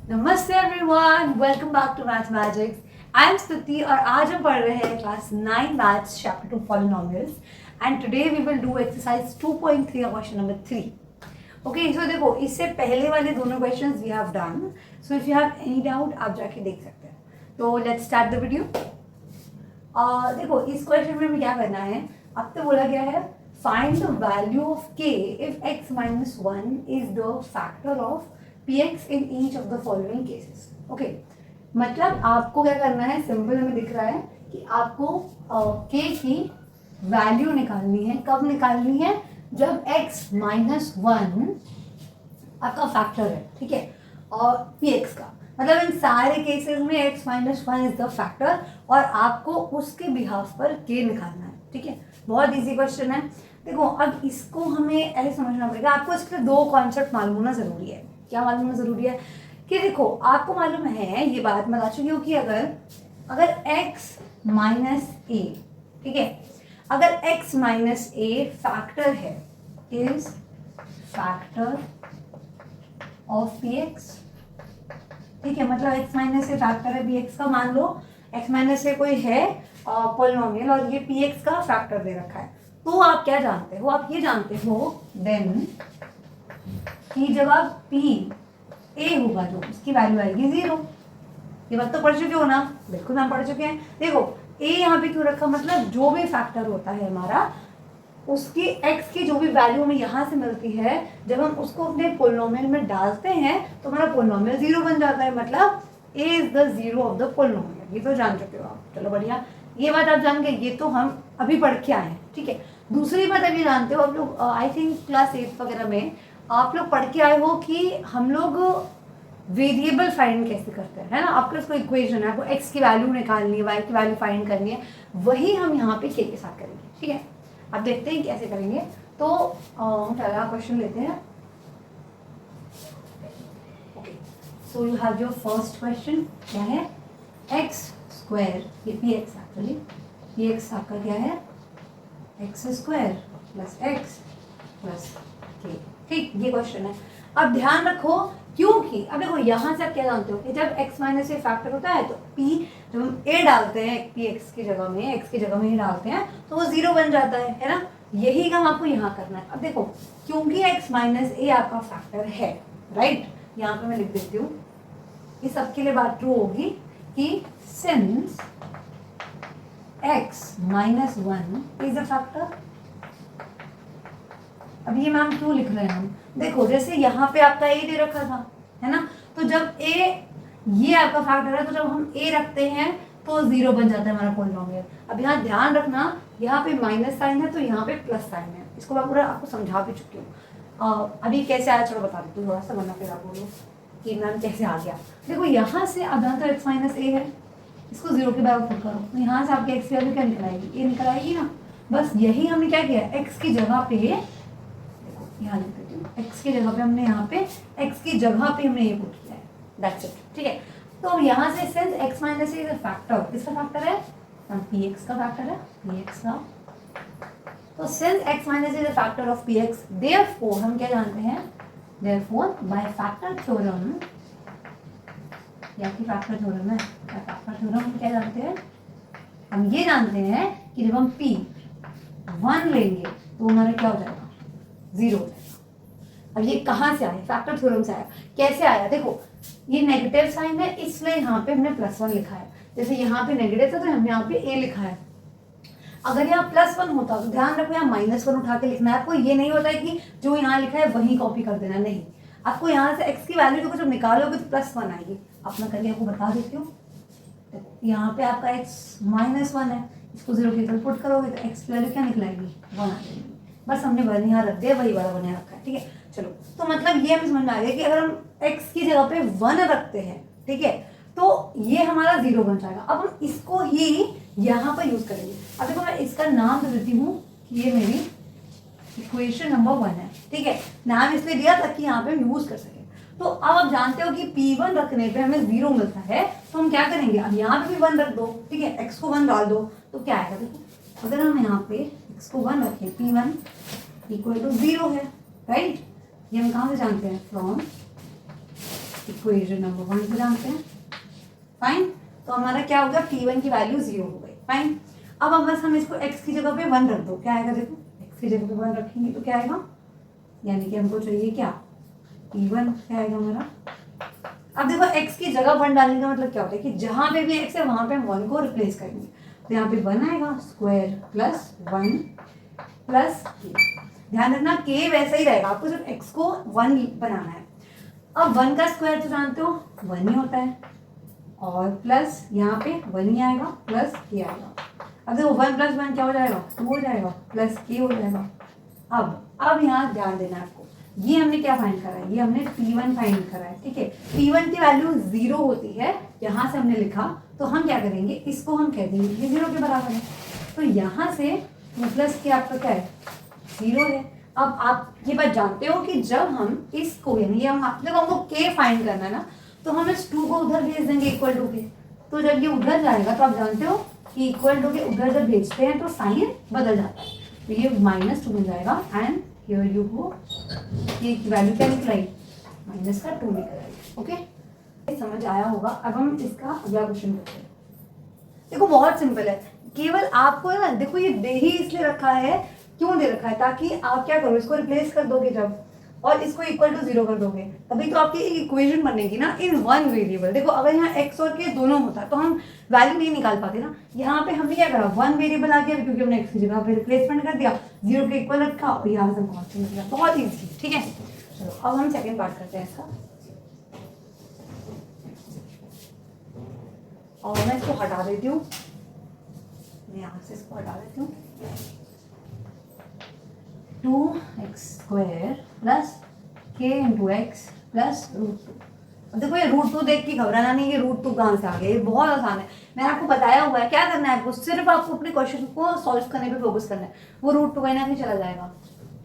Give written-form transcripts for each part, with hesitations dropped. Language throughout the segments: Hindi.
नमस्ते everyone, welcome back to Math Magics. I am Stuti और आज हम पढ़ रहे हैं class 9 maths chapter 2 polynomials and today we will do exercise 2.3 और क्वेश्चन नंबर 3। ओके, सो देखो इससे पहले वाले दोनों questions we have done, so if you have any doubt आप जाके देख सकते हैं। तो लेट्स स्टार्ट द वीडियो। देखो इस क्वेश्चन में हमें क्या करना है, अब तो बोला गया है find the value of k if x minus 1 is the factor of px in each of the following cases। Okay, मतलब आपको क्या करना है, सिंपल हमें दिख रहा है कि आपको k की वैल्यू निकालनी है। कब निकालनी है? जब x minus 1 आपका फैक्टर है, ठीक है, और px का मतलब इन सारे केसेस में x minus 1 is the factor और आपको उसके बिहाफ पर k निकालना है, ठीक है। बहुत इजी क्वेश्चन है। देखो अब इसको हमें ऐसे समझना पड़ेगा, आपको इसके दो कॉन्सेप्ट मालूम होना जरूरी है। क्या मालूम होना जरूरी है कि देखो आपको मालूम है, ये बात मैं बता चुकी हूँ कि अगर x माइनस ए, ठीक है, अगर x माइनस ए फैक्टर है, इज फैक्टर ऑफ px, ठीक है, मतलब x माइनस ए फैक्टर है px का। मान लो x माइनस ए कोई है पॉलिनोमियल और ये px का फैक्टर दे रखा है, तो आप क्या जानते हो? आप ये जानते हो देन कि जब आप p a होगा जो उसकी वैल्यू आएगी 0। ये बात तो पढ़ चुके हो ना? बिल्कुल हम पढ़ चुके हैं। देखो a यहाँ पे क्यों रखा, मतलब जो भी फैक्टर होता है हमारा, उसकी x की जो भी वैल्यू हमें यहाँ से मिलती है, जब हम उसको अपने पोलिनोमियल में डालते हैं तो हमारा पोलिनोमियल 0 बन जाता है। मतलब a is the 0 of the polynomial. ये तो जान चुके हो आप, चलो बढ़िया, ये बात आप जान गए। ये तो हम अभी पढ़ के आए हैं, ठीक है। दूसरी बात अभी जानते हो आप लोग, आई थिंक क्लास 8 वगैरह में आप लोग पढ़ के आए हो कि हम लोग वेरिएबल फाइंड कैसे करते हैं, है ना। आपके पास कोई इक्वेशन है, आपको x की वैल्यू निकालनी है, y की वैल्यू फाइंड करनी है, वही हम यहाँ पे k के साथ करेंगे, ठीक है। अब देखते हैं कैसे करेंगे। तो पहला क्वेश्चन लेते हैं। Okay, so you have your first question. क्या है? x स्क्वायर, ये px एक्चुअली, px आपका क्या है? x square plus x plus k, ठीक, ये क्वेश्चन है। अब ध्यान रखो, क्योंकि अब देखो यहाँ से आप क्या जानते हो कि जब x माइनस ए फैक्टर होता है तो p, जब हम a डालते हैं px की जगह में, x की जगह में ही डालते हैं तो वो 0 बन जाता है ना। यही काम आपको यहाँ करना है। अब देखो क्योंकि x माइनस ए आपका फैक्टर है, राइट, यहाँ पे मैं लिख देती हूँ, इस सबके लिए बात ट्रू होगी कि since x minus 1 is a factor। अब ये मैम क्यों लिख रहे हैं हम? देखो जैसे यहाँ पे आपका a दे रखा था, है ना, तो जब a ये आपका फैक्टर है तो जब हम a रखते हैं तो 0 बन जाता है हमारा पोलिनोमियल। अब यहाँ ध्यान रखना, यहाँ पे माइनस साइन है तो यहाँ पे प्लस साइन है। इसको मैं पूरा आपको समझा भी चुकी हूँ। अभी कैसे आया चलो बता देती हूँ थोड़ा सा, वरना फिर आप बोलो कि मैम कैसे आ गया। देखो यहाँ से अब यहाँ तो x माइनस ए है, इसको 0 के बराबर पुट करो तो यहाँ से आपके x की वैल्यू क्या निकल आएगी? ये निकल आएगी ना। बस यही हमने क्या किया, x की जगह पे, देखो यहाँ लिख देती हूँ, x की जगह पे हमने यहाँ पे x की जगह पे हमने ये पुट किया है, दैट्स इट, ठीक है। तो अब यहाँ से since x minus A is a factor, किसका फैक्टर है? px का फैक्टर है, px का। तो since x minus A is a factor of px, therefore हम क्या जानते हैं, देयरफॉर बाय फैक्टर थ्योरम, या कि फैक्टर थ्योरम है, फैक्टर थ्योरम हम क्या जानते हैं? हम ये जानते हैं कि जब हम p 1 लेंगे तो हमारा क्या हो जाएगा? 0 हो जाएगा। अब ये कहाँ से आया? फैक्टर थ्योरम से आया। कैसे आया? देखो ये नेगेटिव साइन है इसलिए यहाँ पे हमने +1 लिखा है। जैसे यहाँ पे नेगेटिव था तो हमने यहाँ पे a लिखा है। अगर यहाँ +1 होता तो ध्यान रखो यहाँ -1 उठा के लिखना है। आपको ये नहीं होता है कि जो यहाँ लिखा है वही कॉपी कर देना, नहीं। आपको यहाँ से x की वैल्यू देखो, जब निकालोगे तो +1 आएगी। अपना करके आपको बता देती हूँ, यहाँ पे आपका x माइनस 1 है, इसको 0 की तरफ पुट करोगे तो x की वैल्यू क्या निकलेगी? 1 आ जाएगी। बस हमने 1 यहाँ रख दिया, वही वाला 1 यहाँ रखा है, ठीक है। चलो तो मतलब ये हमें समझ में आ गया कि अगर हम x की जगह पे 1 रखते हैं, ठीक है, तो ये हमारा 0 बन जाएगा। अब हम इसको ही यहाँ पर यूज करेंगे। अब देखो मैं इसका नाम दे देती हूँ कि ये मेरी इक्वेशन नंबर 1 है, ठीक है। नाम इसलिए दिया ताकि यहाँ पे हम यूज कर सकें। तो अब आप जानते हो कि p1 रखने पे हमें 0 मिलता है, तो हम क्या करेंगे, अब यहाँ पे भी 1 रख दो, ठीक है, x को 1 डाल दो तो क्या आएगा? देखो अगर हम यहाँ पे x को 1 रखें, p1 इक्वल टू 0 है, राइट। ये हम कहाँ से जानते हैं? फ्रॉम इक्वेशन नंबर 1 को जानते हैं। फाइन, तो हमारा क्या हो गया, P1 की वैल्यू 0 हो गई। फाइन, अब बस हम इसको x की जगह पे 1 रख दो, क्या आएगा देखो, x की जगह पे 1 रखेंगे तो क्या आएगा, यानी कि हमको चाहिए क्या, P1 क्या आएगा हमारा। अब देखो x की जगह 1 डालने का मतलब क्या होता है कि जहां पे भी x है वहां पे हम 1 को रिप्लेस करेंगे, तो यहाँ पे 1 आएगा, स्क्वायर प्लस 1 प्लस k। ध्यान रखना k वैसा ही रहेगा, आपको सिर्फ x को 1 बनाना है। अब 1 का स्क्वायर तो जानते हो 1 ही होता है, और प्लस यहाँ पे 1 ही आएगा, प्लस k आएगा। अब देखो 1 प्लस 1 क्या हो जाएगा, 2 हो जाएगा, प्लस k हो जाएगा। अब यहाँ ध्यान देना है आपको, ये हमने क्या फाइंड करा है, ये हमने P1 फाइंड करा है, ठीक है। P1 की वैल्यू 0 होती है, यहाँ से हमने लिखा, तो हम क्या करेंगे, इसको हम कह देंगे ये 0 के बराबर है, तो यहाँ से प्लस के आपका क्या है, 0 है। अब आप ये बात जानते हो कि जब हम इसको, यानी ये हम देखो हमको k फाइंड करना है ना, तो हम इस 2 को उधर भेज देंगे इक्वल टू के, तो जब ये उधर जाएगा तो आप जानते हो कि इक्वल टू के उधर जब भेजते हैं तो साइन बदल जाता है, तो ये -2 बन जाएगा, एंड हियर यू गो, ये वैल्यू क्या निकल आई, -2 निकल आई। ओके, समझ आया होगा। अब हम इसका अगला क्वेश्चन करते हैं। देखो बहुत सिंपल है, केवल आपको ना देखो ये दे ही इसलिए रखा है, क्यों दे रखा है, ताकि आप क्या करो, इसको रिप्लेस कर दोगे जब, और इसको इक्वल टू 0 कर दोगे, तभी तो आपकी एक इक्वेशन बनेगी ना इन 1 वेरिएबल। देखो अगर यहाँ x और k दोनों होता तो हम वैल्यू नहीं निकाल पाते ना, यहाँ पे हमने क्या करा, 1 वेरिएबल आ गया क्योंकि हमने x की जगह पे रिप्लेसमेंट कर दिया, 0 के इक्वल रखा और यहाँ से कॉन्स्टेंट मिल गया, बहुत ईजी। ठीक है, चलो अब हम सेकेंड पार्ट करते हैं इसका, और मैं इसको हटा देती हूँ, मैं यहाँ से इसको हटा देती हूँ। 2x² plus k into x plus √2। अब देखो ये √2 देख के घबराना नहीं, ये √2 कहाँ से आ गया, ये बहुत आसान है, मैंने आपको बताया हुआ है। क्या करना है आपको, सिर्फ आपको अपने क्वेश्चन को सॉल्व करने पे फोकस करना है, वो √2 कहीं ना कहीं चला जाएगा।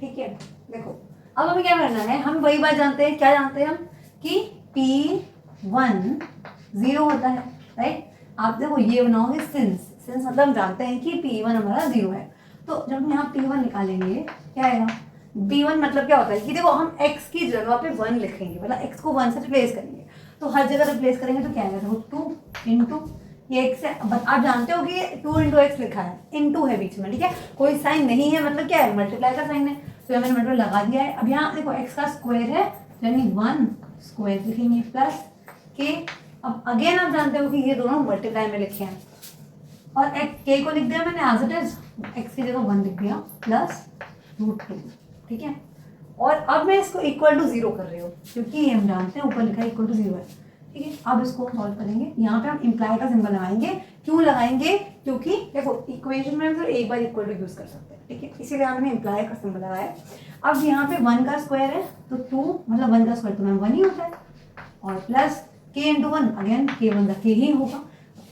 ठीक है, देखो अब हमें क्या करना है, हम वही बात जानते हैं, क्या जानते हैं हम, कि P1 0 होता है, राइट। आप देखो ये बनाओगे सिंस मतलब हम जानते हैं कि P1 हमारा 0 है, तो जब हम यहाँ P1 निकालेंगे क्या आएगा, P1 मतलब क्या होता है कि देखो हम x की जगह पे 1 लिखेंगे, मतलब x को 1 से रिप्लेस करेंगे, तो हर जगह रिप्लेस करेंगे तो क्या आएगा, देखो 2 इंटू ये x है, बट आप जानते हो कि ये 2 इंटू एक्स लिखा है, इंटू है बीच में, ठीक है, कोई साइन नहीं है, मतलब क्या है, मल्टीप्लाई का साइन है, तो मैंने मल्टीप्लाई लगा दिया है। अब यहाँ देखो x का स्क्वायर है, यानी 1 स्क्वायर लिखेंगे प्लस k। अब अगेन आप जानते हो कि ये दोनों मल्टीप्लाई में लिखे हैं, और k को लिख दिया मैंने एज इट इज, x की जगह 1 लिख दिया प्लस √2। ठीक है, और अब मैं इसको इक्वल टू 0 कर रही हूँ, क्योंकि हम जानते हैं ऊपर लिखा है इक्वल टू 0 है। ठीक है, अब इसको सॉल्व करेंगे, यहाँ पे हम इम्प्लाई का सिंबल लगाएंगे, क्यों लगाएंगे, क्योंकि देखो इक्वेशन में हम सिर्फ एक बार इक्वल टू यूज कर सकते हैं, ठीक है, इसीलिए हमने इम्प्लाई का सिंबल लगाया। अब यहाँ पे 1 का स्क्वायर है तो 2, मतलब 1 का स्क्वायर तो 1 ही होता है, और plus k into 1, again k1 का k ही होगा।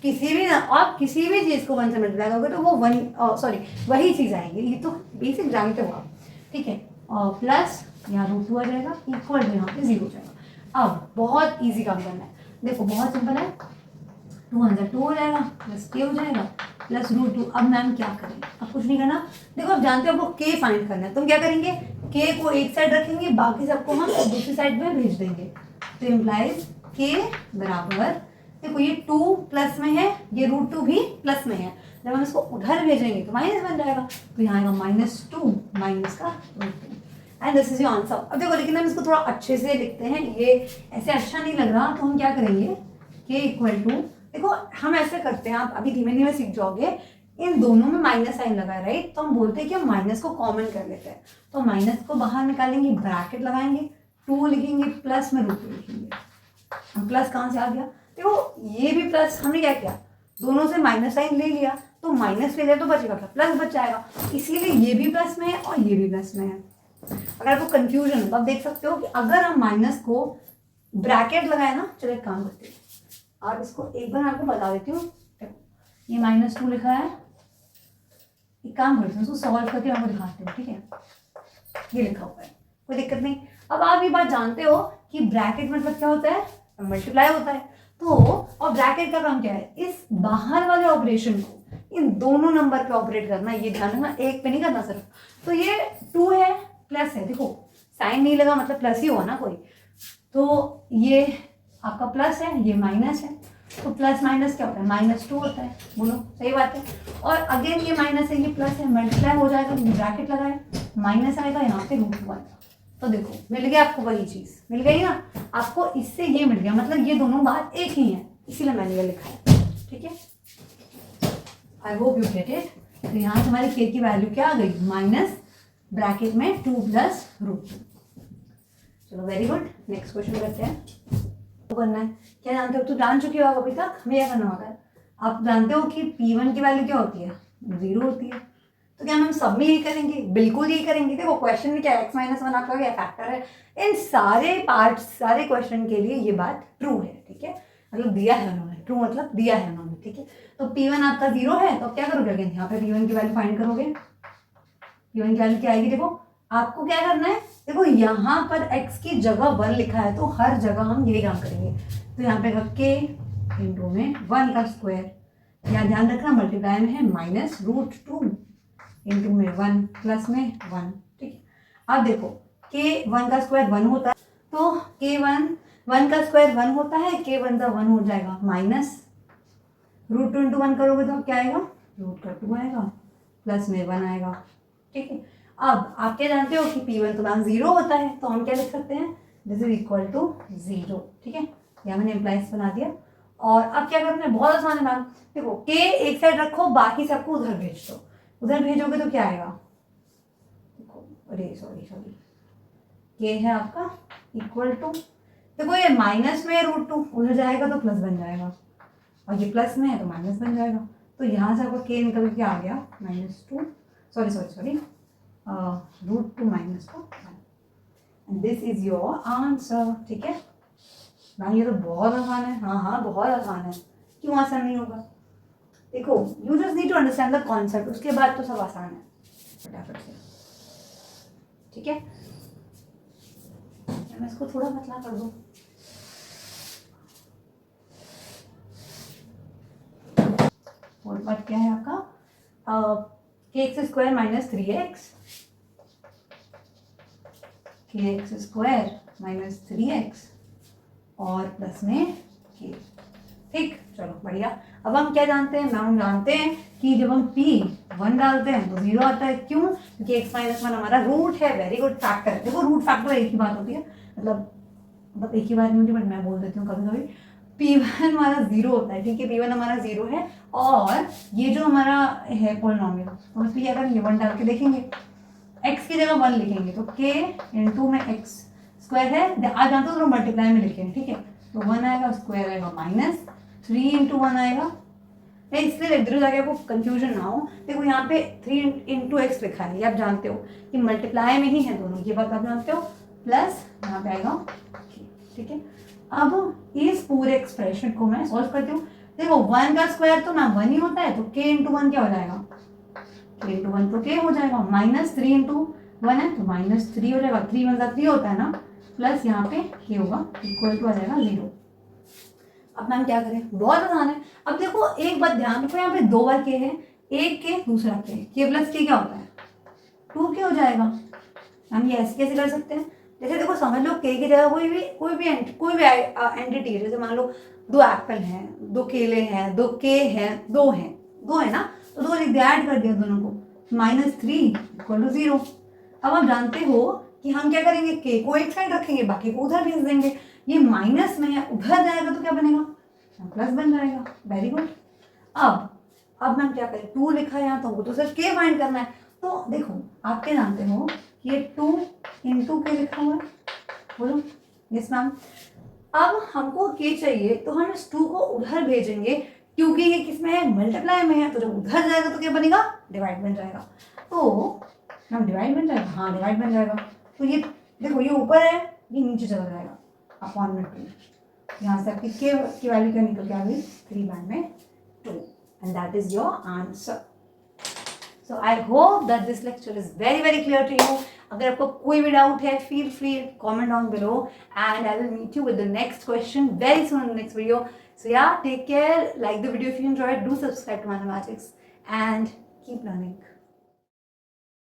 किसी भी आप किसी भी चीज़ को 1 से मल्टीप्लाई करोगे तो वो वही चीज़ आएगी, ये तो बेसिक जानते हो आप। ठीक है, और प्लस यहाँ √2 आ जाएगा, इक्वल टू यहाँ पे 0 हो जाएगा। अब बहुत इजी काम करना है, देखो बहुत सिंपल है, 2 अंदर 2 हो जाएगा, प्लस k हो जाएगा प्लस √2। अब मैम क्या करेंगे, अब कुछ नहीं करना, देखो आप जानते हो आपको k फाइंड करना है, तो हम क्या करेंगे, k को एक साइड रखेंगे, बाकी सबको हम दूसरी साइड में भेज देंगे, तो इम्प्लाइज k बराबर, देखो ये 2 प्लस में है, ये √2 भी प्लस में है, जब हम इसको उधर भेजेंगे तो माइनस बन जाएगा, तो यहाँ आएगा -2 माइनस का √2, and this is your answer. अब देखो लेकिन हम इसको थोड़ा अच्छे से लिखते हैं, ये ऐसे अच्छा नहीं लग रहा, तो हम क्या करेंगे, k इक्वल टू, देखो हम ऐसे करते हैं, आप अभी धीमे धीमे सीख जाओगे, इन दोनों में माइनस साइन लगा है, राइट, तो हम बोलते हैं कि हम माइनस को कॉमन कर लेते हैं, तो माइनस को बाहर निकालेंगे, ब्रैकेट लगाएंगे, 2 लिखेंगे, प्लस में √2 लिखेंगे। हम प्लस कहाँ से आ गया, देखो ये भी प्लस, हमने क्या किया, दोनों से माइनस साइन ले लिया, तो माइनस ले लिया तो बचेगा प्लस बच जाएगा, इसीलिए ये भी प्लस में है और ये भी प्लस में है। अगर आपको कंफ्यूजन हो तो आप देख सकते हो कि अगर हम माइनस को ब्रैकेट लगाए ना, चलो एक काम करते हैं, और इसको एक बार आपको बता देती हूँ, ये -2 लिखा है, एक काम करते हैं उसको सॉल्व करके आपको दिखाते हैं, ठीक है, ये लिखा हुआ है, कोई दिक्कत नहीं। अब आप ये बात जानते हो कि ब्रैकेट मतलब क्या होता है, मल्टीप्लाई होता है, तो और ब्रैकेट का काम क्या है, इस बाहर वाले ऑपरेशन को इन दोनों नंबर पे ऑपरेट करना, ये ध्यान रखना, एक पे नहीं करना सिर्फ। तो ये 2 है प्लस है, देखो साइन नहीं लगा मतलब प्लस ही हुआ ना कोई, तो ये आपका प्लस है, ये माइनस है, तो प्लस माइनस क्या होता है, -2 होता है। बोलो सही बात है। और अगेन ये माइनस है, ये प्लस है, मल्टीप्लाई हो जाएगा, तो ब्रैकेट लगाए, माइनस आएगा, यहाँ पे √2 आएगा। तो देखो मिल गया आपको, वही चीज़ मिल गई ना आपको, इससे ये मिल गया, मतलब ये दोनों बात एक ही है, इसीलिए मैंने ये लिखा है। ठीक है, I hope you get it. तो यहाँ से हमारी k की वैल्यू क्या आ गई, माइनस ब्रैकेट में 2 + √2। चलो वेरी गुड, नेक्स्ट क्वेश्चन करते हैं। तो करना है, क्या जानते हो, तो जान चुके हो अभी तक, हमें क्या करना होगा, आप जानते हो कि P1 की वैल्यू क्या होती है, 0 होती है। तो क्या हम सब में यही करेंगे, बिल्कुल यही करेंगे। देखो क्वेश्चन में क्या x - 1 आपका क्या फैक्टर है, इन सारे पार्ट्स, सारे क्वेश्चन के लिए ये बात ट्रू है। ठीक है, मतलब दिया है उन्होंने, ट्रू मतलब दिया है उन्होंने। ठीक है, तो P1 आपका 0 है, तो अब क्या करोगे, अगेन यहाँ पे P1 की वैल्यू फाइंड करोगे। P1 की वैल्यू क्या आएगी, देखो आपको क्या करना है, देखो यहाँ पर x की जगह 1 लिखा है, तो हर जगह हम यही काम करेंगे। तो यहाँ पे k इंटू में 1 का स्क्वायर, या ध्यान रखना मल्टीप्लाई में है -√2 इंटू में 1 प्लस में 1। ठीक है, अब देखो k 1 का स्क्वायर 1 होता है, तो k 1 का स्क्वायर 1 होता है, k 1 का 1 हो जाएगा, -√2 इंटू 1 करोगे तो अब क्या आएगा, √2 आएगा, प्लस में 1 आएगा। ठीक है, अब आप क्या जानते हो कि P1 तो मैम 0 होता है, तो हम क्या लिख सकते हैं, दिस इज इक्वल टू 0। ठीक है, यहाँ मैंने इम्प्लाइज बना दिया। और अब क्या करना है, बहुत आसान है मैम, देखो k एक साइड रखो, बाकी सबको उधर भेज दो, उधर भेजोगे तो क्या आएगा, देखो अरे सॉरी k है आपका इक्वल टू, देखो ये माइनस में √2, उधर जाएगा तो प्लस बन जाएगा, और ये प्लस में है तो माइनस बन जाएगा। तो यहाँ से आपका k निकल के आ गया -2, sorry √2 - 1, and this is your answer. ठीक है मैम, ये तो बहुत आसान है। हाँ बहुत आसान है, क्यों आसान नहीं होगा, देखो you just need to understand the concept, उसके बाद तो सब आसान है फटाफट से। ठीक है, मैं इसको थोड़ा पतला कर दूँ, और बात क्या है आपका, kx square -3x, kx square -3x और प्लस में k। ठीक, चलो बढ़िया। अब हम क्या जानते हैं, हम जानते हैं कि जब हम P1 डालते हैं तो 0 आता है, क्यों, क्योंकि x - 1 हमारा रूट है। वेरी गुड, फैक्टर है। देखो रूट फैक्टर एक ही बात होती है, मतलब एक ही बात नहीं होती, बट मैं बोल देती हूँ कभी कभी। P1 हमारा 0 होता है, ठीक है, P1 हमारा 0 है, और ये जो हमारा है पोलिनोमियल, तो हम क्या करेंगे, 1 डाल के देखेंगे, x की जगह 1 लिखेंगे, तो k इंटू में x स्क्वायर है, आज जानते हो तो मल्टीप्लाई में लिखेंगे। ठीक है, तो 1 आएगा, स्क्वायर आएगा, -3 इंटू 1 आएगा। नहीं, इसलिए इधर जाके आपको कंफ्यूजन ना हो, देखो यहाँ पे 3 इंटू एक्स लिखा है, ये आप जानते हो कि मल्टीप्लाई में ही है दोनों, ये बात आप जानते हो, प्लस यहाँ पे आएगा। ठीक है, अब इस पूरे एक्सप्रेशन को मैं सॉल्व करती हूँ। देखो 1 का स्क्वायर तो मैम 1 ही होता है, तो k इंटू 1 क्या हो जाएगा, k इंटू 1 तो k हो जाएगा, -3 इंटू 1 है तो -3 हो जाएगा, 3 1 3 होता है ना, प्लस यहाँ पे k होगा, इक्वल टू आ जाएगा 0। अब मैम क्या करें, बहुत आसान है। अब देखो एक बात ध्यान रखो, यहाँ पे 2 बार k है, एक k दूसरा k प्लस k क्या होता है, 2k हो जाएगा। हम ये ऐसे कैसे कर सकते हैं, जैसे देखो समझ लो k की जगह कोई भी एंटिटी है, जैसे मान लो 2 एप्पल हैं, 2 केले हैं, 2 k है, 2 है ना, तो 2 लिख दिया, ऐड कर दिया दोनों को, -3 इक्वल टू 0। अब आप जानते हो कि हम क्या करेंगे, k को एक साइड रखेंगे, बाकी को उधर भेज देंगे, ये माइनस में है, उधर जाएगा तो क्या बनेगा, प्लस बन जाएगा। Very good. अब मैम क्या करें, 2 लिखा है यहाँ, तो हमको तो सिर्फ k फाइंड करना है। तो देखो आप क्या जानते हो, ये 2 इंटू k लिखा हुआ है, बोलो यस मैम। अब हमको k चाहिए, तो हम इस 2 को उधर भेजेंगे, क्योंकि ये किस में है, मल्टीप्लाई में है, तो जब उधर जाएगा तो क्या बनेगा, डिवाइड बन जाएगा। तो मैम डिवाइड बन जाएगा, हाँ डिवाइड बन जाएगा। तो ये देखो ये ऊपर है, ये नीचे चला जाएगा, अपॉन में 2, यहाँ से आपकी k की वैल्यू क्या निकल के आ गई, 3/2, and that is your answer. So I hope that this lecture is very very clear to you. अगर आपको कोई भी डाउट है, feel free comment down below, and I will meet you with the next question very soon in the next video. So yeah, take care, like the video if you enjoyed, do subscribe to Mathematics, and keep learning.